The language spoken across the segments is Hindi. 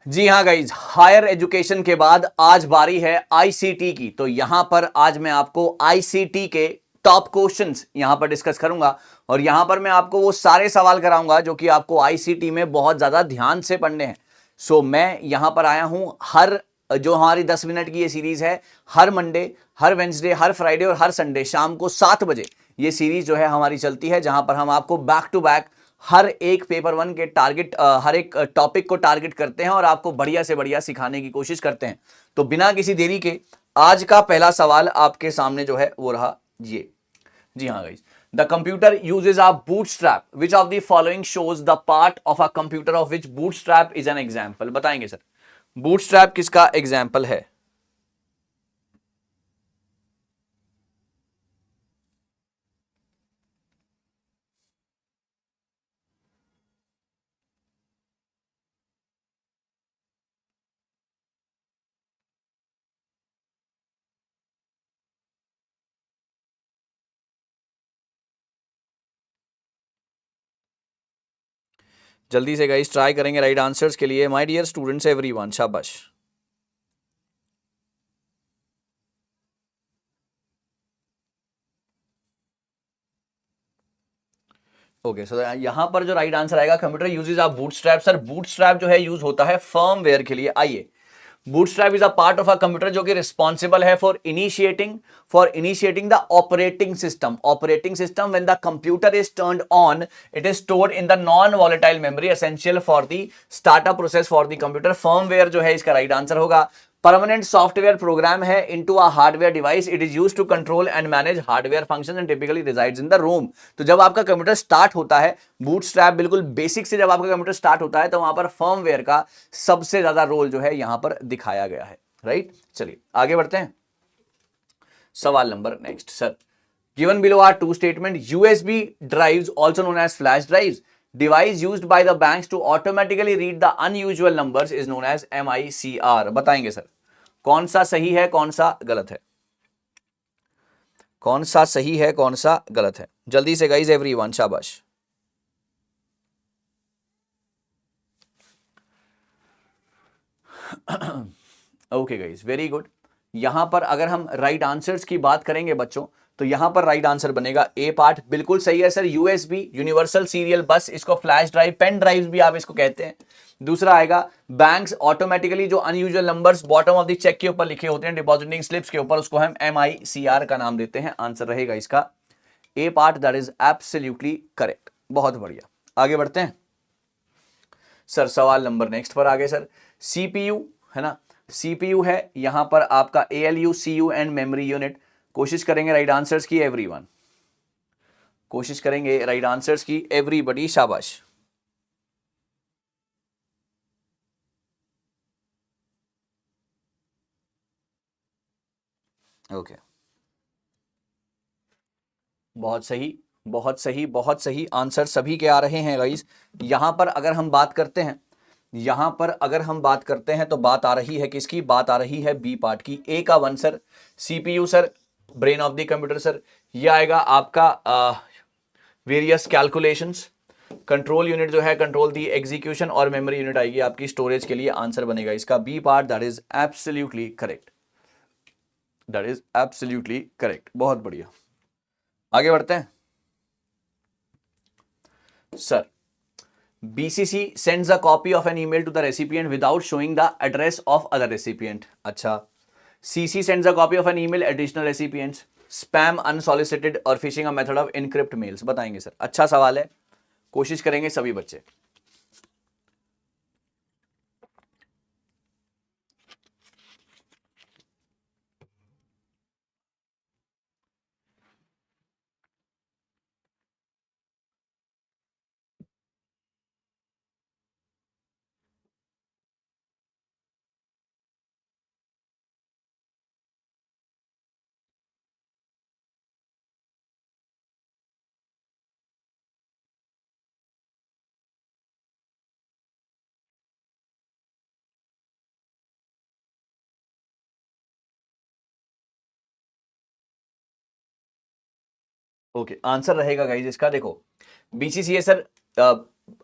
जी हाँ गाइज, हायर एजुकेशन के बाद आज बारी है आईसीटी की। तो यहां पर आज मैं आपको आईसीटी के टॉप क्वेश्चंस यहां पर डिस्कस करूंगा और यहां पर मैं आपको वो सारे सवाल कराऊंगा जो कि आपको आईसीटी में बहुत ज्यादा ध्यान से पढ़ने हैं। मैं यहां पर आया हूं हर जो हमारी 10 मिनट की ये सीरीज है, हर मंडे, हर वेंसडे, हर फ्राइडे और हर संडे शाम को 7 बजे ये सीरीज जो है हमारी चलती है, जहां पर हम आपको बैक टू बैक हर एक पेपर वन के टारगेट, हर एक टॉपिक को टारगेट करते हैं और आपको बढ़िया से बढ़िया सिखाने की कोशिश करते हैं। तो बिना किसी देरी के आज का पहला सवाल आपके सामने जो है वो रहा ये। जी हाँ guys, the computer uses a bootstrap, which of the following shows the part of a computer of which bootstrap is an example. बताएंगे सर, बूटस्ट्रैप किसका एग्जाम्पल है? जल्दी से गाइस ट्राई करेंगे राइट आंसर्स के लिए। माय डियर स्टूडेंट्स एवरीवन, शाबाश। ओके सो यहां पर जो राइट आंसर आएगा, computer uses of bootstrap. Sir bootstrap जो है यूज होता है फर्मवेयर के लिए। आइए, bootstrap is a part of a computer जो कि रिस्पॉन्सिबल है for initiating the operating system when the computer is turned on. It is stored in the non volatile memory essential for the startup process for the computer. Firmware जो है इसका राइट आंसर होगा। परमानेंट सॉफ्टवेयर प्रोग्राम है into a hardware device. It is used to control and manage hardware functions and typically resides in the ROM. तो जब आपका कंप्यूटर स्टार्ट होता है, बूटस्ट्रैप बिल्कुल बेसिक से जब आपका कंप्यूटर स्टार्ट होता है, तो वहां पर फर्मवेयर का सबसे ज्यादा रोल जो है यहां पर दिखाया गया है। राइट, चलिए आगे बढ़ते हैं। सवाल number next sir, given below are two statement, USB drives also known as flash drives, device used by the banks to automatically read the unusual numbers is known as MICR। बताएंगे सर कौन सा सही है कौन सा गलत है, कौन सा सही है कौन सा गलत है? जल्दी से गाइज एवरीवन, शाबाश। Okay guys, very good. यहां पर अगर हम राइट आंसर्स की बात करेंगे बच्चों, तो यहां पर राइट आंसर बनेगा ए पार्ट। बिल्कुल सही है सर, यूएसबी यूनिवर्सल सीरियल बस, इसको फ्लैश ड्राइव, पेन ड्राइव भी आप इसको कहते हैं। दूसरा आएगा बैंक्स ऑटोमेटिकली जो unusual numbers bottom of the cheque के ऊपर लिखे होते हैं, डिपॉजिटिंग स्लिप्स के ऊपर, उसको हम MICR का नाम देते हैं। आंसर रहेगा इसका A part, that is absolutely correct. बहुत बढ़िया, आगे बढ़ते हैं सर। सवाल नंबर नेक्स्ट पर आगे सर, सीपीयू है ना, सीपीयू है यहां पर आपका ALU, CU and memory unit. कोशिश करेंगे राइट आंसर्स की एवरीवन, कोशिश करेंगे राइट आंसर्स की एवरीबॉडी, शाबाश। ओके, बहुत सही, बहुत सही, बहुत सही आंसर सभी के आ रहे हैं गाइस। यहां पर अगर हम बात करते हैं, यहां पर अगर हम बात करते हैं तो बात आ रही है किसकी? बात आ रही है बी पार्ट की। ए का one sir, CPU sir, brain of the computer sir. ये आएगा आपका वेरियस कैलकुलेशंस। कंट्रोल यूनिट जो है कंट्रोल दी एग्जीक्यूशन, और मेमोरी यूनिट आएगी आपकी स्टोरेज के लिए। आंसर बनेगा इसका B part, that is absolutely correct, that is absolutely correct. बहुत बढ़िया, आगे बढ़ते हैं सर। BCC sends a copy of an email to the recipient without showing the address of other recipient। अच्छा, CC sends a copy of an email additional recipients, spam unsolicited और phishing a method of encrypt mails। बताएंगे सर, अच्छा सवाल है, कोशिश करेंगे सभी बच्चे। ओके, आंसर रहेगा गाइज इसका, देखो BCCA सर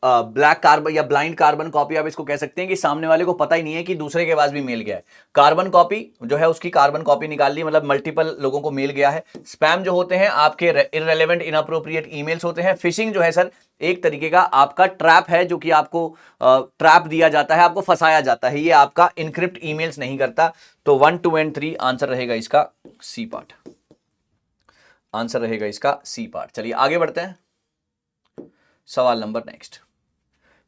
ब्लैक कार्बन या ब्लाइंड कार्बन कॉपी आप इसको कह सकते हैं कि सामने वाले को पता ही नहीं है कि दूसरे के पास भी मेल गया है। कार्बन कॉपी जो है उसकी कार्बन कॉपी निकाल ली, मतलब मल्टीपल लोगों को मेल गया है। स्पैम जो होते हैं आपके इररेलेवेंट इनअप्रोप्रिएट ईमेल्स होते हैं। फिशिंग जो है सर एक तरीके का आपका ट्रैप है, जो कि आपको ट्रैप दिया जाता है, आपको फंसाया जाता है, ये आपका इनक्रिप्ट ईमेल्स नहीं करता। तो 1 2 एंड 3 आंसर रहेगा इसका सी पार्ट, आंसर रहेगा इसका सी पार्ट। चलिए आगे बढ़ते हैं, सवाल number next.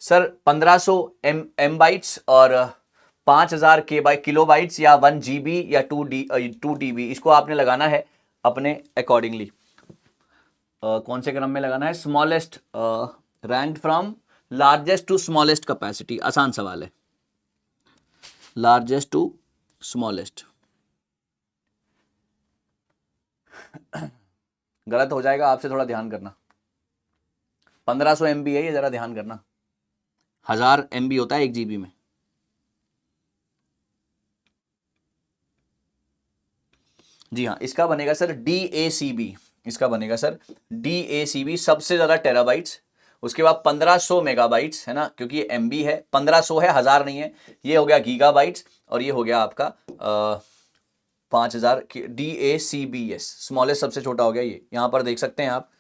Sir 1500 M bytes और 5000 के बाई किलो बाइट्स या 1 GB या 2 TB, इसको आपने लगाना है अपने अकॉर्डिंगली। कौन से क्रम में लगाना है? Smallest ranked from largest to smallest capacity. आसान सवाल है, लार्जेस्ट टू स्मॉलेस्ट। गलत हो जाएगा, आपसे थोड़ा ध्यान करना। 1500 MB है ये, जरा ध्यान करना। 1000 MB होता है 1 GB में। जी हाँ, इसका बनेगा सर DACB, इसका बनेगा सर DACB, सबसे ज्यादा टेराबाइट्स। उसके बाद 1500 मेगाबाइट्स है ना, क्योंकि ये MB है, 1500 है, 1000 नहीं है। ये हो गया गीगाबाइट्स और ये हो गया आपका 5000। DACBS स्मॉलेस्ट सबसे छोटा हो गया ये, यहां पर देख सकते हैं आप।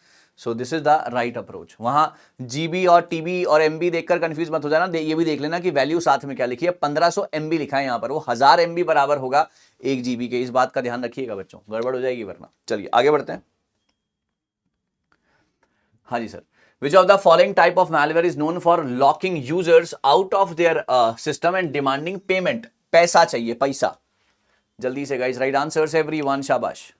So this is the right approach. वहां GB और TB और MB देखकर कंफ्यूज मत हो जाना, ये भी देख लेना कि वैल्यू साथ में क्या लिखी है। 1500 MB लिखा है यहां पर, वो 1000 MB बराबर होगा 1 GB के। इस बात का ध्यान रखिएगा बच्चों, गड़बड़ हो जाएगी वरना। चलिए आगे बढ़ते हैं। हाँ जी sir, which of the following type of malware is known for locking users out of their system and demanding payment? पैसा चाहिए, पैसा। जल्दी से गाइस, राइट आंसर्स एवरीवन, शाबाश।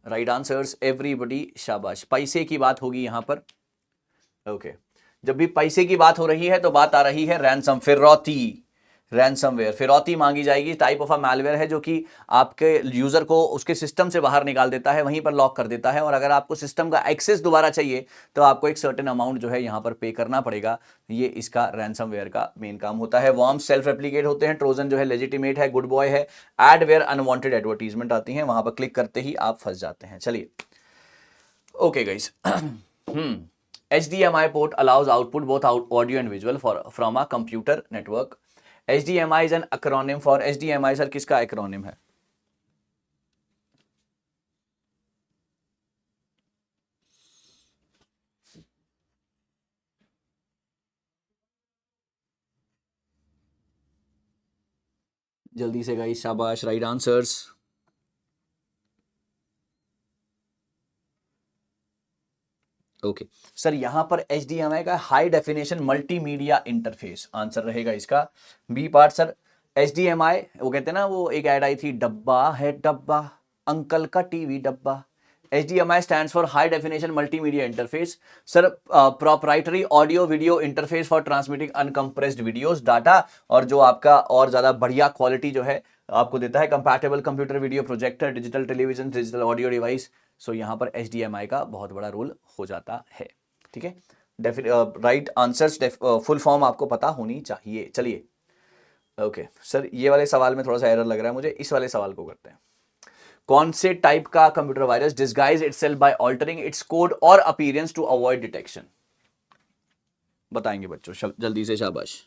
राइट आंसर्स एवरीबॉडी, शाबाश। पैसे की बात होगी यहां पर। ओके, जब भी पैसे की बात हो रही है तो बात आ रही है रैंसम, फिरौती। रैंसमवेयर, फिरौती मांगी जाएगी। टाइप ऑफ अ मैलवेयर है जो कि आपके यूजर को उसके सिस्टम से बाहर निकाल देता है, वहीं पर लॉक कर देता है, और अगर आपको सिस्टम का एक्सेस दोबारा चाहिए तो आपको एक सर्टेन अमाउंट जो है यहां पर पे करना पड़ेगा। ये इसका रैंसमवेयर का मेन काम होता है। वॉर्म सेल्फ रेप्लिकेट होते हैं, ट्रोजन जो है लेजिटिमेट है, गुड बॉय है। एडवेयर अनवांटेड एडवर्टीजमेंट आती है, वहां पर क्लिक करते ही आप फंस जाते हैं। चलिए okay guys. HDMI port allows output both audio and visual from a computer network. HDMI is an acronym for, HDMI sir किसका acronym है? जल्दी से गाइस, शाबाश, राइट आंसर्स। ओके सर, यहां पर HDMI का high definition multimedia interface, answer रहेगा इसका बी पार्ट सर। HDMI, वो कहते हैं ना, वो एक ऐड आई थी, डब्बा है डब्बा, अंकल का टीवी डब्बा। HDMI stands for high definition multimedia interface sir, proprietary audio video interface for transmitting uncompressed videos data, और जो आपका और ज्यादा बढ़िया क्वालिटी जो है आपको देता है। Compatible computer video projector, digital television, digital audio device. So यहां पर HDMI का बहुत बड़ा रोल हो जाता है। ठीक है, राइट आंसर्स फुल फॉर्म आपको पता होनी चाहिए। चलिए ओके सर, ये वाले सवाल में थोड़ा सा एरर लग रहा है मुझे, इस वाले सवाल को करते हैं। कौन से टाइप का computer virus disguise itself by altering its code और अपीयरेंस टू अवॉइड डिटेक्शन? बताएंगे बच्चों, जल्दी से, शाबाश।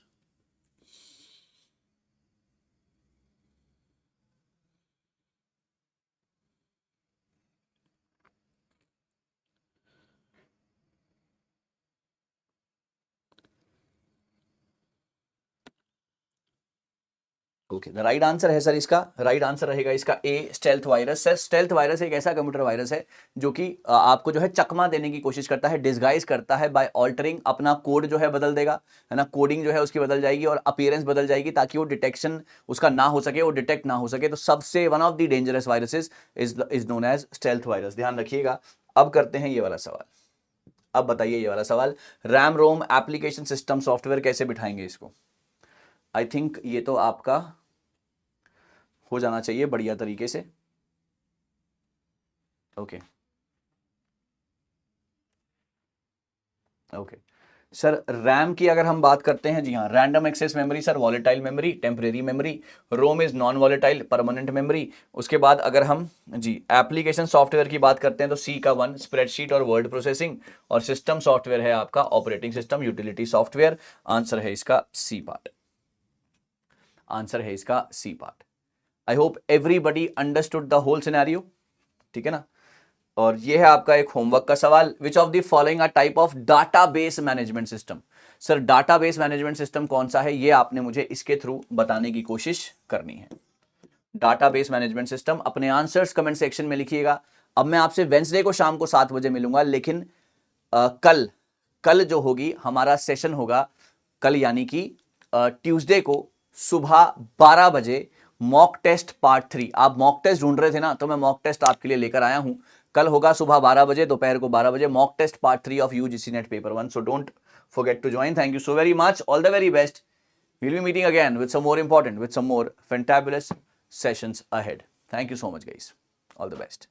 ओके, द राइट आंसर है सर इसका, राइट आंसर रहेगा इसका A, stealth virus. Sir stealth virus एक ऐसा कंप्यूटर वायरस है जो कि आपको जो है चकमा देने की कोशिश करता है, डिस्गाइज करता है बाय ऑल्टरिंग। अपना कोड जो है बदल देगा, है ना, कोडिंग जो है उसकी बदल जाएगी और अपीयरेंस बदल जाएगी, ताकि वो डिटेक्शन उसका ना हो सके, वो डिटेक्ट ना हो सके। तो सबसे one of the dangerous viruses is known as stealth virus, ध्यान रखिएगा। अब करते हैं ये वाला सवाल। अब बताइए ये वाला सवाल, RAM ROM application system software कैसे बिठाएंगे इसको? आई थिंक ये तो आपका हो जाना चाहिए बढ़िया तरीके से। ओके ओके सर रैम की अगर हम बात करते हैं, जी हाँ, random access memory sir, volatile memory, temporary memory. ROM is non volatile, permanent memory. उसके बाद अगर हम जी एप्लीकेशन सॉफ्टवेयर की बात करते हैं तो सी का 1 स्प्रेडशीट और वर्ड प्रोसेसिंग, और सिस्टम सॉफ्टवेयर है आपका operating system, utility software. Answer है इसका सी पार्ट, आंसर है इसका C part. I hope everybody understood the whole scenario, ठीक है ना। और ये है आपका एक होमवर्क का सवाल, which of the following are type of database management system. Sir database management system कौन सा है, ये आपने मुझे इसके थ्रू बताने की कोशिश करनी है। डाटाबेस मैनेजमेंट सिस्टम, अपने आंसर्स कमेंट सेक्शन में लिखिएगा। अब मैं आपसे वेंसडे को शाम को 7 बजे मिलूंगा, लेकिन कल जो होगी हमारा सेशन होगा, कल यानी कि ट्यूसडे को सुबह 12 बजे मॉक टेस्ट पार्ट 3। आप मॉक टेस्ट ढूंढ रहे थे ना, तो मैं मॉक टेस्ट आपके लिए लेकर आया हूं। कल होगा सुबह 12 बजे, दोपहर को 12 बजे, mock test part 3 of UGC NET paper 1। So don't forget to join. Thank you so very much. All the very best. We'll be meeting again with some more important, with some more fantabulous sessions ahead. Thank you so much, guys. All the best.